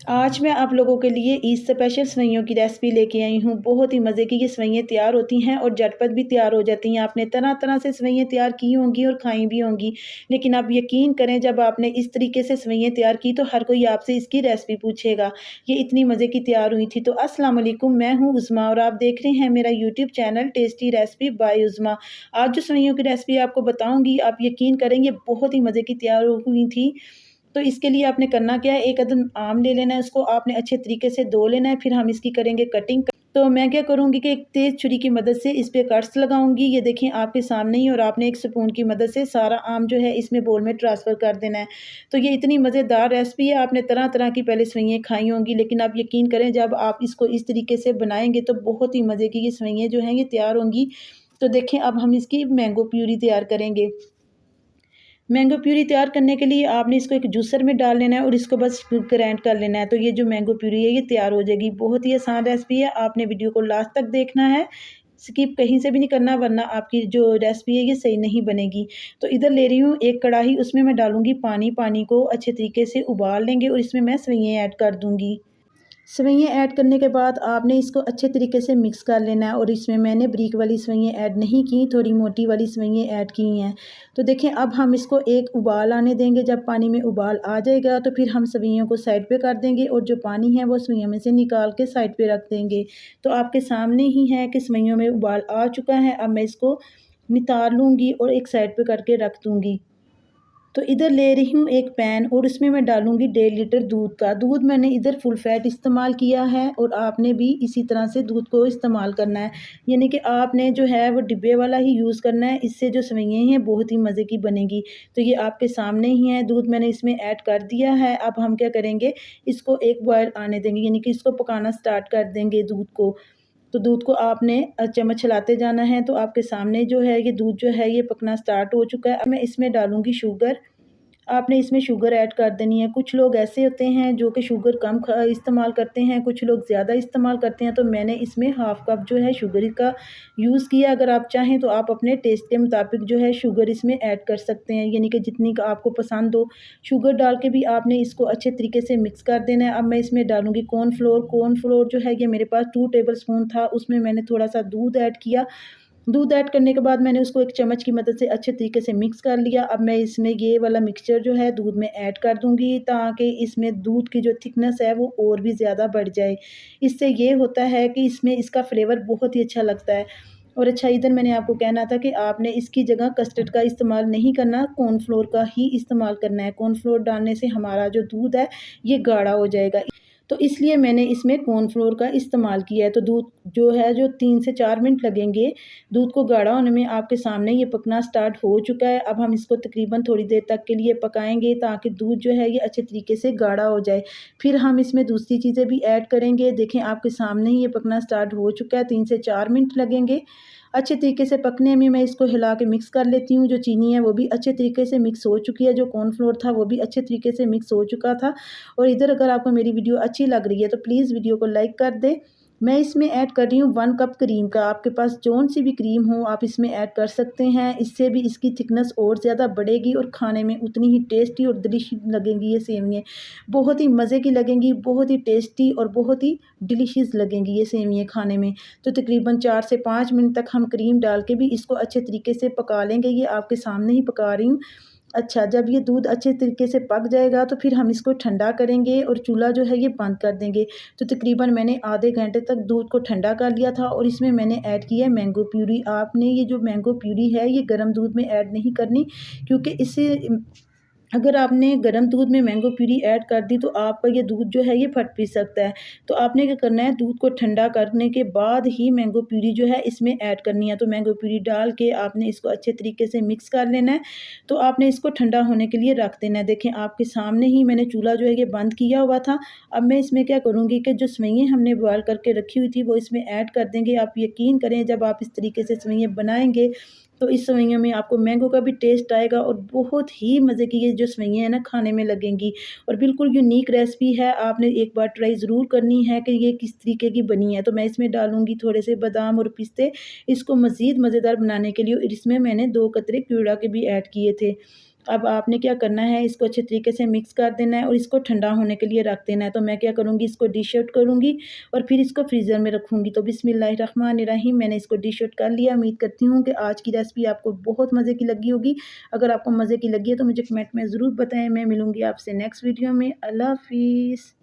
आज मैं आप लोगों के लिए ईद स्पेशल सेवइयों की रेसिपी लेके आई हूँ। बहुत ही मज़े की ये सेवइयाँ तैयार होती हैं और झटपट भी तैयार हो जाती हैं। आपने तरह-तरह से सेवइयाँ तैयार की होंगी और खाई भी होंगी। लेकिन आप यकीन करें, जब आपने इस तरीके से सेवइयाँ तैयार की तो हर कोई आपसे इसकी रेसिपी पूछेगा। ये इतनी मज़े की तैयार हुई थी। तो अस्सलाम वालेकुम, मैं हूँ उज़्मा और आप देख रहे हैं मेरा YouTube channel tasty recipe by Uzma. आज जो सेवइयों की रेसिपी आपको बताऊँगी, आप यकीन करेंगे बहुत ही मज़े की तैयार हुई थी। तो इसके लिए आपने करना क्या है, एक अदद आम ले लेना है, उसको आपने अच्छे तरीके से धो लेना है, फिर हम इसकी करेंगे कटिंग। तो मैं क्या करूँगी कि एक तेज़ छुरी की मदद से इस पे कट्स लगाऊँगी। ये देखें आपके सामने ही, और आपने एक स्पून की मदद से सारा आम जो है इसमें बोल में ट्रांसफ़र कर देना है। तो ये इतनी मज़ेदार रेसिपी है, आपने तरह-तरह की पहले सेवइयाँ खाई होंगी, लेकिन आप यकीन करें जब आप इसको इस तरीके से बनाएँगे तो बहुत ही मज़े की ये सेवइयाँ जो हैं ये तैयार होंगी। तो देखें अब हम इसकी मैंगो प्यूरी तैयार करेंगे। मैंगो प्यूरी तैयार करने के लिए आपने इसको एक जूसर में डाल लेना है और इसको बस ग्राइंड कर लेना है। तो ये जो मैंगो प्यूरी है ये तैयार हो जाएगी। बहुत ही आसान रेसिपी है, आपने वीडियो को लास्ट तक देखना है, स्किप कहीं से भी नहीं करना, वरना आपकी जो रेसिपी है ये सही नहीं बनेगी। तो इधर ले रही हूँ एक कढ़ाई, उसमें मैं डालूँगी पानी। पानी को अच्छे तरीके से उबाल लेंगे और इसमें मैं सेवइयाँ ऐड कर दूँगी। सेवइयाँ ऐड करने के बाद आपने इसको अच्छे तरीके से मिक्स कर लेना है, और इसमें मैंने बारीक वाली सेवइयाँ ऐड नहीं की, थोड़ी मोटी वाली सेवइयाँ ऐड की हैं। तो देखें अब हम इसको एक उबाल आने देंगे। जब पानी में उबाल आ जाएगा तो फिर हम सेवइयों को साइड पे कर देंगे और जो पानी है वो सेवइयों में से निकाल के साइड पे रख देंगे। तो आपके सामने ही है कि सेवइयों में उबाल आ चुका है। अब मैं इसको नितार लूँगी और एक साइड पे करके रख दूँगी। तो इधर ले रही हूँ एक पैन और उसमें मैं डालूँगी 1.5 लीटर दूध का। दूध मैंने इधर फुल फैट इस्तेमाल किया है और आपने भी इसी तरह से दूध को इस्तेमाल करना है। यानी कि आपने जो है वो डिब्बे वाला ही यूज़ करना है, इससे जो सेवइयाँ हैं बहुत ही मज़े की बनेगी। तो ये आपके सामने ही है, दूध मैंने इसमें ऐड कर दिया है। अब हम क्या करेंगे, इसको एक बॉयल आने देंगे, यानी कि इसको पकाना स्टार्ट कर देंगे दूध को। तो दूध को आपने चम्मच चलाते जाना है। तो आपके सामने जो है ये दूध जो है ये पकना स्टार्ट हो चुका है। अब मैं इसमें डालूँगी शुगर। आपने इसमें शुगर ऐड कर देनी है। कुछ लोग ऐसे होते हैं जो कि शुगर कम इस्तेमाल करते हैं, कुछ लोग ज़्यादा इस्तेमाल करते हैं। तो मैंने इसमें हाफ़ कप जो है शुगर का यूज़ किया। अगर आप चाहें तो आप अपने टेस्ट के मुताबिक जो है शुगर इसमें ऐड कर सकते हैं, यानी कि जितनी का आपको पसंद हो। शुगर डाल के भी आपने इसको अच्छे तरीके से मिक्स कर देना है। अब मैं इसमें डालूँगी कॉर्नफ्लोर। कॉर्नफ्लोर जो है ये मेरे पास 2 टेबल स्पून था, उसमें मैंने थोड़ा-सा दूध ऐड किया। दूध ऐड करने के बाद मैंने उसको एक चम्मच की मदद से अच्छे तरीके से मिक्स कर लिया। अब मैं इसमें ये वाला मिक्सचर जो है दूध में ऐड कर दूँगी, ताकि इसमें दूध की जो थिकनेस है वो और भी ज़्यादा बढ़ जाए। इससे ये होता है कि इसमें इसका फ्लेवर बहुत ही अच्छा लगता है। और अच्छा, इधर मैंने आपको कहना था कि आपने इसकी जगह कस्टर्ड का इस्तेमाल नहीं करना, कॉर्नफ्लोर का ही इस्तेमाल करना है। कॉर्नफ्लोर डालने से हमारा जो दूध है ये गाढ़ा हो जाएगा। तो इसलिए मैंने इसमें कॉर्नफ्लोर का इस्तेमाल किया है। तो दूध जो है जो 3 से 4 मिनट लगेंगे दूध को गाढ़ा होने में। आपके सामने ये पकना स्टार्ट हो चुका है। अब हम इसको तकरीबन थोड़ी देर तक के लिए पकाएँगे, ताकि दूध जो है ये अच्छे तरीके से गाढ़ा हो जाए। फिर हम इसमें दूसरी चीज़ें भी ऐड करेंगे। देखें आपके सामने ही ये पकना स्टार्ट हो चुका है, 3 से 4 मिनट लगेंगे अच्छे तरीके से पकने में। मैं इसको हिला के मिक्स कर लेती हूँ। जो चीनी है वो भी अच्छे तरीके से मिक्स हो चुकी है, जो कॉर्नफ्लोर था वो भी अच्छे तरीके से मिक्स हो चुका था। और इधर अगर आपको मेरी वीडियो अच्छी लग रही है तो प्लीज़ वीडियो को लाइक कर दें। मैं इसमें ऐड कर रही हूँ 1 कप क्रीम का। आपके पास जौन-सी भी क्रीम हो आप इसमें ऐड कर सकते हैं। इससे भी इसकी थिकनेस और ज़्यादा बढ़ेगी और खाने में उतनी ही टेस्टी और डिलिशियस लगेंगी ये सेवइयाँ। बहुत ही मज़े की लगेंगी, बहुत ही टेस्टी और बहुत ही डिलिशियस लगेंगी ये सेवइयाँ खाने में। तो तकरीबन 4 से 5 मिनट तक हम क्रीम डाल के भी इसको अच्छे तरीके से पका लेंगे। ये आपके सामने ही पका रही हूँ। अच्छा, जब ये दूध अच्छे तरीके से पक जाएगा तो फिर हम इसको ठंडा करेंगे और चूल्हा जो है ये बंद कर देंगे। तो तकरीबन मैंने आधे घंटे तक दूध को ठंडा कर लिया था और इसमें मैंने ऐड किया है मैंगो प्यूरी। आपने ये जो मैंगो प्यूरी है ये गर्म दूध में ऐड नहीं करनी, क्योंकि इससे अगर आपने गर्म दूध में मैंगो प्यूरी ऐड कर दी तो आपका ये दूध जो है ये फट भी सकता है। तो आपने क्या करना है, दूध को ठंडा करने के बाद ही मैंगो प्यूरी जो है इसमें ऐड करनी है। तो मैंगो प्यूरी डाल के आपने इसको अच्छे तरीके से मिक्स कर लेना है। तो आपने इसको ठंडा होने के लिए रख देना है। देखें आपके सामने ही मैंने चूल्हा जो है ये बंद किया हुआ था। अब मैं इसमें क्या करूँगी कि जो सेवइयाँ हमने बॉयल करके रखी हुई थी वो इसमें ऐड कर देंगे। आप यकीन करें, जब आप इस तरीके से सेवइयाँ बनाएँगे तो इस सेवइयों में आपको मैंगो का भी टेस्ट आएगा और बहुत ही मज़े की ये जो सेवइयाँ हैं ना खाने में लगेंगी। और बिल्कुल यूनिक रेसिपी है, आपने एक बार ट्राई ज़रूर करनी है कि ये किस तरीके की बनी है। तो मैं इसमें डालूँगी थोड़े से बादाम और पिस्ते, इसको मज़ीद मज़ेदार बनाने के लिए। और इसमें मैंने 2 कतरे क्यूड़ा के भी ऐड किए थे। अब आपने क्या करना है, इसको अच्छे तरीके से मिक्स कर देना है और इसको ठंडा होने के लिए रख देना है। तो मैं क्या करूँगी, इसको डिश आउट करूँगी और फिर इसको फ्रीज़र में रखूँगी। तो बिस्मिल्लाहिर्रहमानिर्रहीम, मैंने इसको डिश आउट कर लिया। उम्मीद करती हूँ कि आज की रेसिपी आपको बहुत मज़े की लगी होगी। अगर आपको मज़े की लगी है तो मुझे कमेंट में ज़रूर बताएँ। मैं मिलूँगी आपसे नेक्स्ट वीडियो में। अल्लाह हाफ़िज़।